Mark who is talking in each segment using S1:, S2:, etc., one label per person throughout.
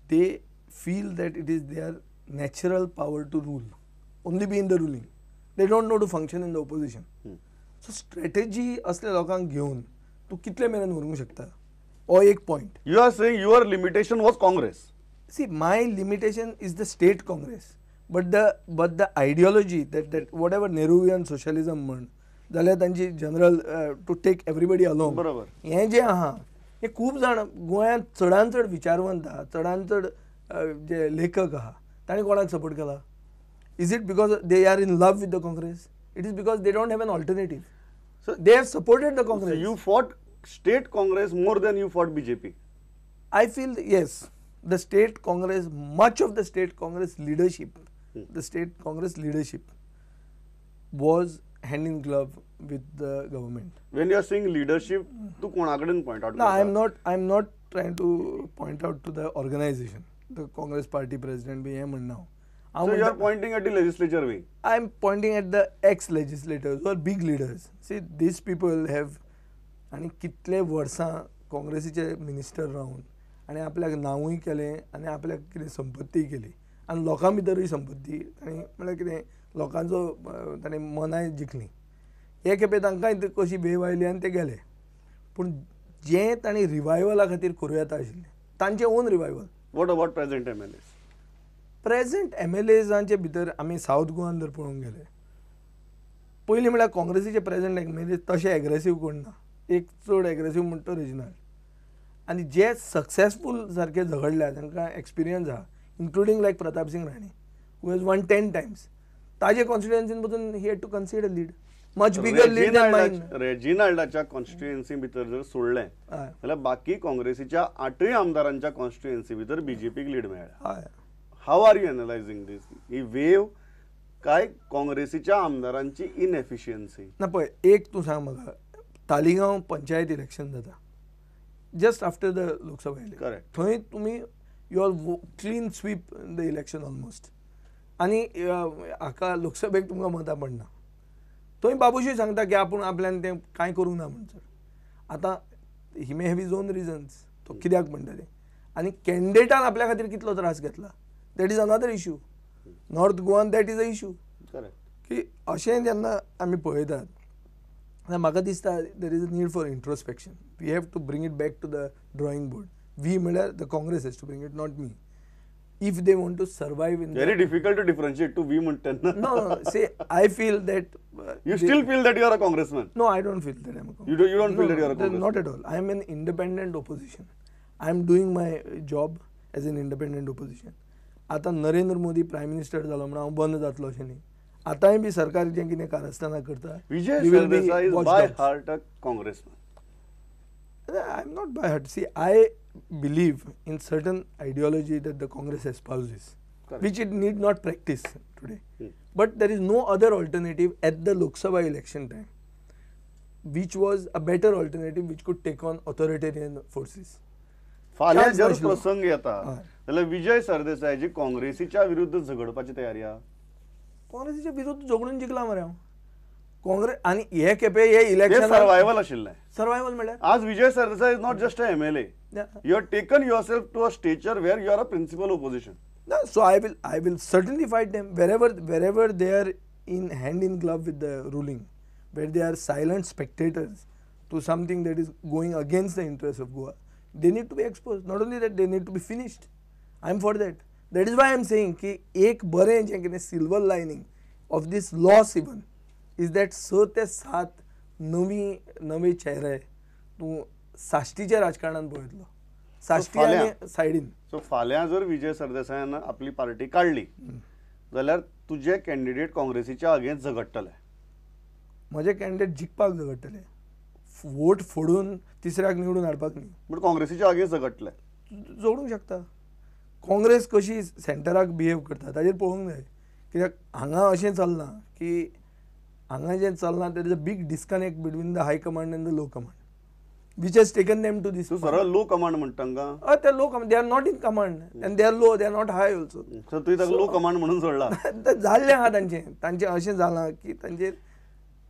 S1: they feel that it is their natural power to rule, only be in the ruling. They don't know to function in the opposition. So strategy असल्या लोकांक घेऊन तू कितले मेरेन व्हरूंक शकता हो एक point.
S2: You are saying your limitation was Congress.
S1: See, my limitation is the state Congress, but the ideology that whatever Nehruvian socialism म्हण जाल्यार तांची general to take everybody along
S2: बरोबर.
S1: हें जें आहा हे खूब जाण गोंयांत चडांत चड विचारवंत आहा, चडांत चड जे लेखक आहा तांणी कोणाक सपोर्ट केला? Is it because they are in love with the Congress? It is because they don't have an alternative.
S2: So
S1: They have supported the Congress.
S2: So you fought state Congress more than you fought BJP.
S1: I feel yes, the state Congress, much of the state Congress leadership, the state Congress leadership was hand in glove with the government.
S2: When you are saying leadership, tu कोणाकडेन point out
S1: No,
S2: करता?
S1: I'm not trying to point out to the organization, the Congress party president be म्हणणं हांव.
S2: So you are pointing at the legislature wing.
S1: I'm pointing at the ex-legislators who are big leaders. See, these people have आणि कितले वर्सां काँग्रेसीचे minister Ravan आनी आपल्याक नांवूय केलें आनी आपल्याक कितें संपत्ती केली आनी लोकां भितरूय संपत्ती आनी म्हळ्यार कितें लोकांचो ताणें मनाय जिखली. हे खेपे तांकांय कशी भेव आयली आनी ते गेले. पूण जें ताणें रिवायवला खातीर करूं येता आशिल्लें तांचें own revival.
S2: What about present MLAs?
S1: Present MLAजांचे भितर आमी सावथ गोवान जर पळोवंक गेले पयलीं म्हळ्यार काँग्रेसीचे प्रेझेंट MLA तशे एग्रेसीव कोण ना. एक चड एग्रेसीव म्हणटा तो रेजिनाल्ड. आनी जे सक्सेसफूल सारके झगडल्या तांकां एक्सपिरियन्स आहा, including like Pratap Singh Rane who has won 10 times. ताजे कॉन्स्टिट्युएन्सीन पसून he had to consider lead much bigger lead than mine.
S2: रेजिनाल्डाच्या कॉन्स्टिट्युएन्सी भितर जर सोडलें जाल्यार बाकी काँग्रेसीच्या 8 आमदारांच्या कॉन्स्टिट्युएन्सी भितर बीजेपीक लीड मेळ्ळा.
S1: हय.
S2: How are you analysing this? ही वेव काय काँग्रेसीच्या आमदारांची इनएफिशियन्सी?
S1: ना पळय, एक तूं सांग म्हाका, तालिगांव पंचायत इलेक्शन जाता just after the Lok Sabha election.
S2: Correct.
S1: थंय तुमी you are clean sweep the election almost आनी हाका लोकसभेक तुमकां मतां पडना. थंय बाबूशी सांगता की आपूण आपल्यान तें कांय करूंक ना म्हणसर. आतां he may have his own reasons तो कित्याक म्हणटा तें, आनी कॅन्डिडेटान आपल्या खातीर कितलो त्रास घेतला that is another issue. North गोवान दॅट इज अ इश्यू की अशें जेन्ना आमी पळयतात तेन्ना म्हाका दिसता there is a need for introspection. We have to bring it back to the drawing board. We म्हळ्यार the Congress has to bring it, not me. If they want to survive in
S2: very difficult to differentiate to we म्हणटना.
S1: no, say I feel that
S2: You still feel that you are a congressman?
S1: no, I don't feel that I'm a congressman.
S2: You don't feel that you are a congressman?
S1: Not at all. I am an independent opposition. I am doing my job as an independent opposition. आता Narendra Modi prime minister जालो म्हणून हांव बंद जातलो अशें न्ही. आतांय बी सरकार जें कितें कारस्थाना करता,
S2: Vijay
S1: we will be
S2: Sardesai is by
S1: watchdogs.
S2: heart a congressman.
S1: I'm not by heart. See, I believe in certain ideology that the Congress espouses,
S2: Correct.
S1: which it need not practice today. But there is no other alternative at the Lok Sabha election time, which was a better alternative which could take on authoritarian forces.
S2: फाल्यां
S1: Chance
S2: जर
S1: नाशिल्लो.
S2: प्रसंग येता जाल्यार विजय सरदेसायची काँग्रेसीच्या विरुद्ध झगडपाची तयारी आहा.
S1: काँग्रेसीच्या विरुद्ध झगडून जिखला मरे हांव. काँग्रेस आनी हे खेपे हे
S2: हे
S1: इलेक्शन
S2: सर्वायवल आशिल्लें.
S1: सर्वायवल म्हळ्यार
S2: आज Vijay Sardesai is not just a MLA. You have taken yourself to a stature where you are a principal opposition.
S1: No, so I will certainly fight them wherever they are in hand in glove with the ruling, where they are silent spectators to something that is going against the interests of Goa. They need to be exposed. Not only that, they need to be finished. I am for that. That is why I am saying कि एक बरें जें कितें silver lining of this loss even is that 6 ते 7 नवे चेहरे तूं साश्टीच्या राजकारणान पळयतलो. साश्टी आनी सायडीन.
S2: सो फाल्यां जर विजय सरदेसायान आपली पार्टी काडली जाल्यार तुजे कॅन्डिडेट काँग्रेसीच्या अगेन्स्ट झगडटले.
S1: म्हजे कॅन्डिडेट जिखपाक झगडटले, वोट फोडून तिसऱ्याक निवडून हाडपाक न्ही.
S2: बट काँग्रेसीच्या अगेन्स्ट झगडटले.
S1: जोडूंक शकता. काँग्रेस कशी सेंटराक बिहेव करता ताजेर पळोवंक जाय. कित्याक हांगा अशें चलना की हांगा जें चलना देर is a big disconnect between the high command end the low command which has taken them to this.
S2: तू सरळ लो कमांड म्हणटा हांगा.
S1: ते low command, they are not in command and they are low, they are not high also.
S2: So तुवें ताका low command म्हणून सोडला.
S1: जाल्लें आहा तांचें अशें जालां की तांचेर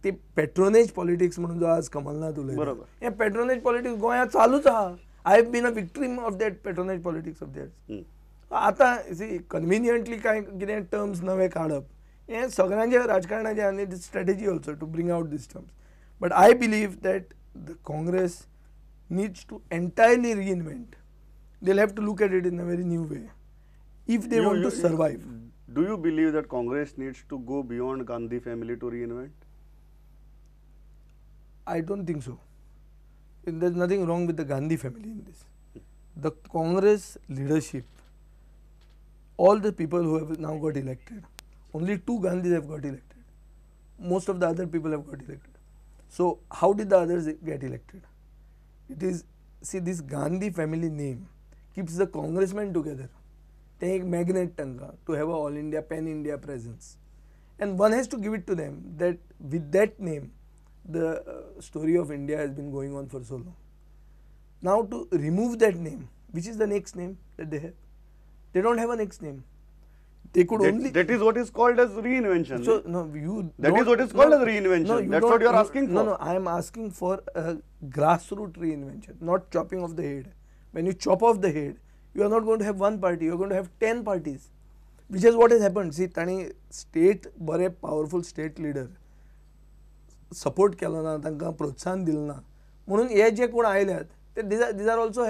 S1: ती पेट्रोनेज पॉलिटिक्स म्हणून जो आज कमलनाथ उलयता,
S2: बरोबर.
S1: हें पेट्रोनेज पॉलिटिक्स गोंयांत चालूच आहा. I have been a victim of that patronage politics of that. आतां सी कन्विनियंटली कांय कितें टर्म्स नवे काडप हें सगळ्यांचे राजकारणाचें आनी strategy also to bring out these terms. But I believe that the Congress needs to entirely reinvent. They'll have to look at it in a very new way if they want to survive.
S2: Do you believe that Congress needs to go beyond Gandhi family to reinvent?
S1: I don't think so. There's nothing wrong with the Gandhi family in this. The Congress leadership, all the people who have now got elected, only 2 Gandhis have got elected. Most of the other people have got elected. So how did the others get elected? It is, see, this Gandhi family name keeps the congressmen together. They एक magnet tanga to have a all India, pan India presence, and one has to give it to them that with that name, the story of India has been going on for so long. Now to remove that name, which is the next name that they have? They don't have a next name. They could only.
S2: That is what is called as reinvention.
S1: So no, you.
S2: That is what is called as reinvention.
S1: No,
S2: that's what you are asking for.
S1: No, I am asking for a grassroots reinvention, not chopping off the head. When you chop off the head, you are not going to have one party. You are going to have 10 parties, which is what has happened. See, tani state बरे powerful state leader support केला ना, तांकां प्रोत्साहन दिलें ना, म्हणून हे जे कोण आयल्यात they are also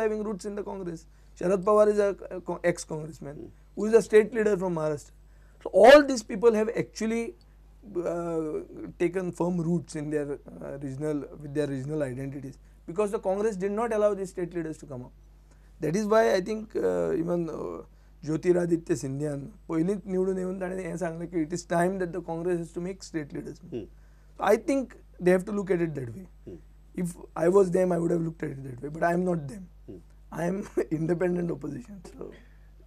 S1: having roots in the Congress. Sharad Pawar is a ex-congressman who is a state leader from Maharashtra. So all these people have actually taken firm roots in their regional identities, because the Congress did not allow these state leaders to come up. That is why I think even Jyotiraditya Scindian पहिलीच निवडून येऊन ताणे हे सांगले की it is time that the Congress has to make state leaders. So I think they have to look at it that way. If I was them, I would have looked at it that way, but I am not them. I am independent opposition. So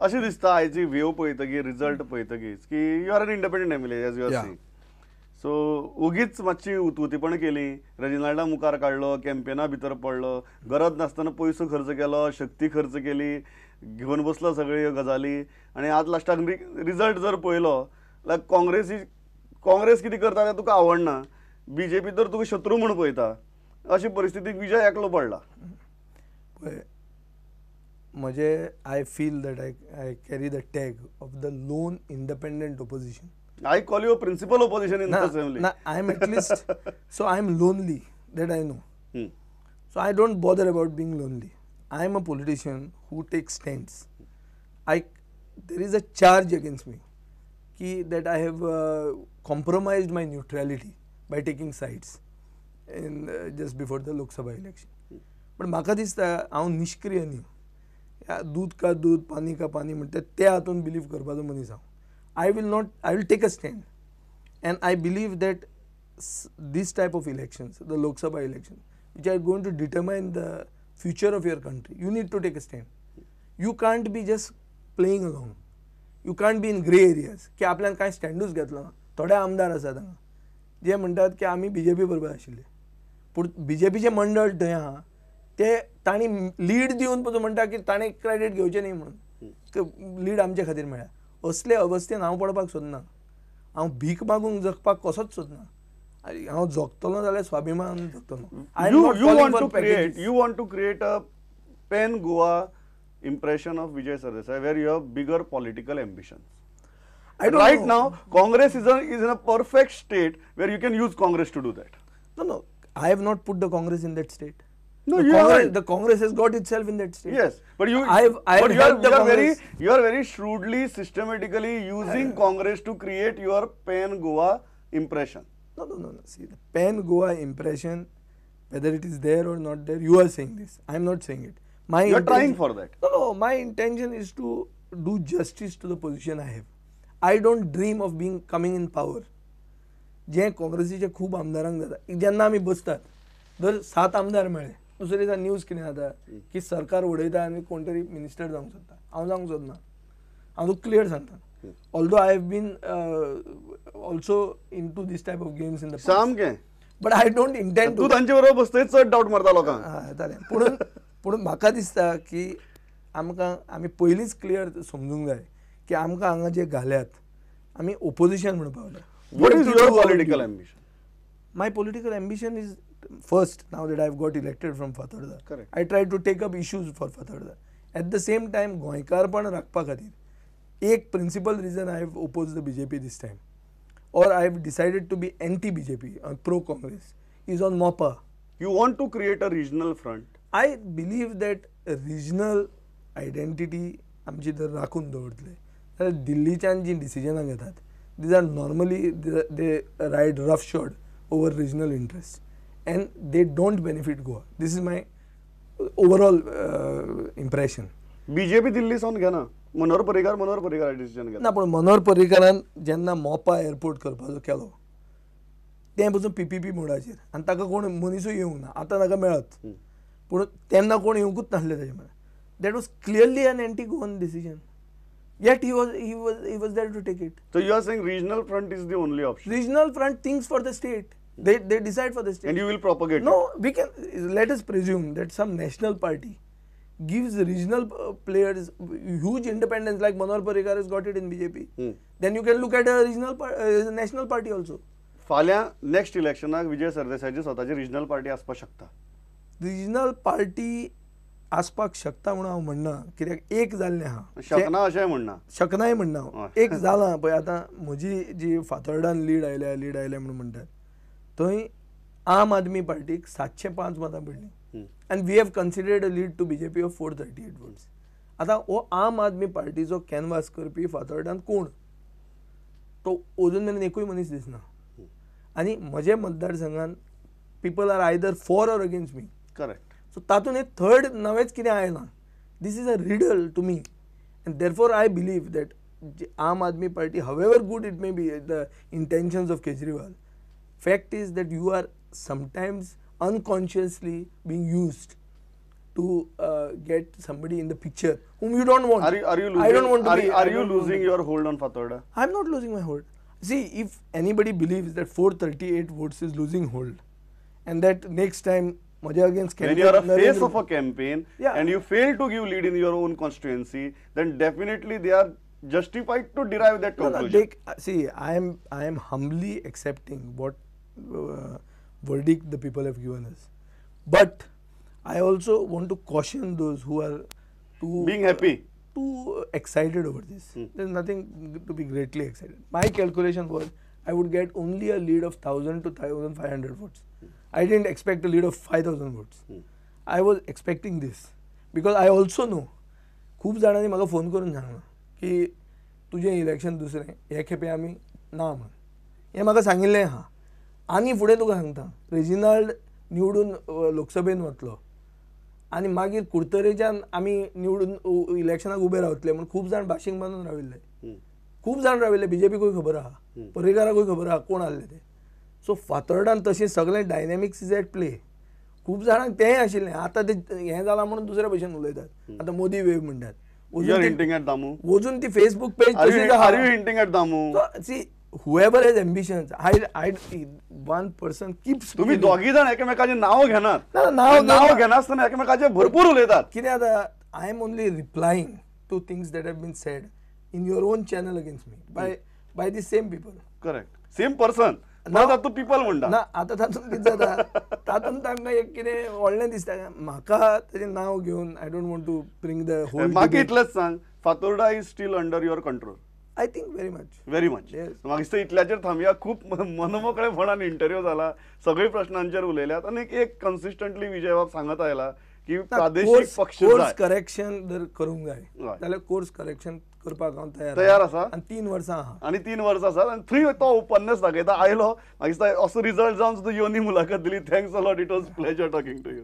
S2: अशी दिसता आयची wave पळयतकीर result पळयतकीच की you are an independent MLA as you are saying. So उगीच मातशी उतवतीपण केली, रेजिनाल्डा मुखार काडलो, कॅम्पेना भितर पडलो, गरज नासतना पयसो खर्च केलो, शक्ती खर्च केली, घेवन बसलो सगळ्यो गजाली, आनी आज लास्टाक रिजल्ट जर पळयलो जाल्यार काँग्रेस कितें करता तें तुका आवडना, बीजेपी तर तुका शत्रू म्हूण पळयता, अशी परिस्थितीक विजय एकलो पडला.
S1: म्हणजे I feel that I carry the tag of the lone independent opposition.
S2: I call you a principal opposition in the assembly.
S1: I am at least, so I am lonely, that I know. So I don't bother about being lonely. I am a politician who takes stands. There is a charge against me that I have compromised my neutrality by taking sides in just before the Lok Sabha election. But म्हाका दिसता हांव निष्क्रिय न्ही, दूध का दूध पानी का पानी म्हणटा ते हातून बिलीव करपाचो मनीस हांव. I will take a stand, and I believe that this type of elections, the Lok Sabha elections, which are going to determine the future of your country, you need to take a stand. You can't be just playing along. You can't be in grey areas की आपल्यान कांय स्टँडूच घेतलो ना. थोडे आमदार आसात हांगा जे म्हणटात की आमी बीजेपी बरोबर आशिल्ले, पूण बीजेपीचे मंडळ थंय आहा ते तांणी लीड दिवन पळय म्हणटा की ताणें क्रेडीट घेवचें न्ही म्हणून, लीड आमचे खातीर मेळ्ळा. असले अवस्थेन हांव पडपाक सोदना. हांव भीक मागूंक जगपाक कसोच सोदना. हांव जगतलो जाल्यार स्वाभिमान जगतलो.
S2: You want to create a pan Goa impression of Vijay Sardesai where you have bigger political ambitions. Right now, Congress is in a perfect state where you can use Congress to do that.
S1: No, I have not put the Congress in that state.
S2: No,
S1: the Congress has got itself in that state.
S2: Yes, but you are very shrewdly, systematically using Congress to create your pan Goa impression.
S1: No. See, the pan Goa impression, whether it is there or not there, you are saying this. I am not saying it.
S2: You are trying for that.
S1: No, my intention is to do justice to the position I have. I don't dream of coming in power. जे काँग्रेसीचे खूब आमदारांक जाता, जेन्ना आमी बसतात जर 7 आमदार मेळ्ळे, दुसरे दिसा न्यूज कितें जाता की सरकार उडयता आनी कोण तरी मिनिस्टर जावंक सोदता. हांव जावंक सोदना. हांव तुका क्लियर सांगता. Although I have been also into this type of games in the past.
S2: सामकें.
S1: But I don't intend to.
S2: तूं तांचे बरोबर बसतय चड डाउट मारता लोकांक.
S1: जालें. पूण म्हाका दिसता की आमी पयलींच क्लियर समजूंक जाय की आमकां हांगा जे घाल्यात आमी ओपोजिशन म्हणून पावल्या.
S2: What is your political ambition?
S1: My political ambition is, first, now that I have got elected from Fatarda,
S2: correct,
S1: I try to take up issues for Fatarda. At the same time गोंयकारपण राखपा खातीर एक principle reason I have oppose the BJP this time or I have decided to be anti-BJP or pro-Congress is on MOPA.
S2: You want to create a regional front.
S1: I believe that a regional identity आमची जर राखून दवरतले जाल्यार दिल्लीच्यान जी डिसिजनां घेतात these are normally they ride roughshod over regional interests and they don't benefit Goa. This is my overall impression.
S2: BJP Delhi सावन घेना, Manohar Parrikar decision घेता.
S1: ना पण मनोहर पर्रीकारान जेन्ना मोपा एअरपोर्ट करपाचो केलो तें पसून PPP मोडाचेर आनी ताका कोण मनीसूय येवंक ना, आतां ताका मेळत पूण तेन्ना कोण येवंकूच नासले ताजे म्हळ्यार. That was clearly an anti Goan decision, yet he was there to take it.
S2: So you are saying regional front is the only option.
S1: Regional front thinks for the state. They decide for the state.
S2: And you will propagate
S1: No,
S2: it.
S1: we can let us presume that some national party gives regional players huge independence, like Manohar Parrikar has got it in BJP. Then you can look at a national party also.
S2: फाल्यां next इलेक्शनाक विजय सरदेसायची स्वताची regional party आसपाक शकता.
S1: Regional party आसपाक शकता म्हणून हांव म्हणना, कित्याक एक जाल्लें आहा.
S2: शकना अशें म्हणना.
S1: शकनाय म्हणना हांव. एक जाला पळय आतां म्हजी जी फातोर्डान लीड आयल्या म्हणून म्हणटात थंय आम आदमी पार्टीक 705 मतां पडलीं. And we have considered a lead to BJP of 438 votes. आता हो आम आदमी पार्टीचो कॅनवास करपी फातोर्डान कोण तो अजून मेरेन एकूय मनीस दिसना. आनी म्हजे मतदारसंघान people are either for or against me.
S2: Correct.
S1: So तातूंत एक थर्ड नवेंच कितें आयलां. This is a riddle to me and therefore I believe that Aam Aadmi Party however good it may be the intentions of Kejriwal, fact is that you are sometimes unconsciously being used to get somebody in the picture whom you don't want.
S2: Are you losing?
S1: I don't want to be.
S2: Are you losing your hold on Fatorda?
S1: I'm not losing my hold. See, if anybody believes that 438 votes is losing hold, and that next time Maja against
S2: when you are a face of a campaign,
S1: yeah,
S2: and you fail to give lead in your own constituency, then definitely they are justified to derive that conclusion.
S1: See, I am humbly accepting what verdict the people have given us, but I also want to caution those who are
S2: being happy,
S1: too excited over this. There's nothing to be greatly excited. My calculation was I would get only a lead of 1,000 to 1,500 votes. I didn't expect a lead of 5,000 votes. I was expecting this because I also know खूप जाणांनी म्हाका phone करून सांगला की तुजें election दुसरें, हे खेपे आमी ना म्हण. हें म्हाका सांगिल्लें आहा. आनी फुडें तुका सांगता, रेजिनाल्ड निवडून लोकसभेन वतलो आनी मागीर कुडतरेच्यान आमी निवडून इलेक्शनाक उबे रावतले म्हणून खूब जाण भाशींग बांदून राविल्ले. खूब जाण राविल्ले. BJPकूय खबर आहा, पर्रीकाराकूय खबर आहा कोण आहले ते. सो फातोर्डान तशें सगळें डायनॅमिक्स इज एट प्ले. खूब जाणांक तेंय आशिल्लें. आतां ते हें जालां म्हणून दुसऱ्या भशेन उलयतात. आतां मोदी वेव म्हणटात.
S2: you are hinting at Damu.
S1: वचून ती फेसबुक पेज
S2: Are
S1: तशीच आहा.
S2: you hinting at Damu?
S1: See, whoever has ambitions, one person keeps.
S2: तुम्ही दोघी जण एकमेकाचे नाव घेनात.
S1: नाव
S2: घेनासतना एकमेकाचे भरपूर उलयतात.
S1: कितें आता I am only replying to things that have been said in your own channel against me by the same people.
S2: Correct. Same person.
S1: Now
S2: Tu people म्हणटा.
S1: ना आता तातूंत कितें जाता, तातूंत तांकां एक कितें व्हडलें दिसता. म्हाका ताचें नाव घेवन I don't want to bring the whole.
S2: म्हाका इतलेंच सांग, Fatorda is still under your control.
S1: I think very much.
S2: Very much.
S1: Yes.
S2: म्हाका दिसता इतल्याचेर थांबया. खूप मनमोकळेपणान इंटरव्यू जाला, सगळे प्रश्नांचेर उलयल्यात आनी एक कन्सिस्टंटली विजय बाब सांगत आयला की प्रादेशीक पक्ष
S1: कोर्स करेक्शन जर करूंक जाय
S2: हय.
S1: जाल्यार कोर्स करेक्शन करपाक हांव
S2: तयार आसा.
S1: आनी 3 वर्सां आहा.
S2: आणि 3 वर्सां आसात आनी थंय तो ओपननेस दाखयता. आयलो म्हाका दिसता असो रिजल्ट जावन सुद्दां योनी मुलाखत दिली. Thanks a lot. It was pleasure talking to you.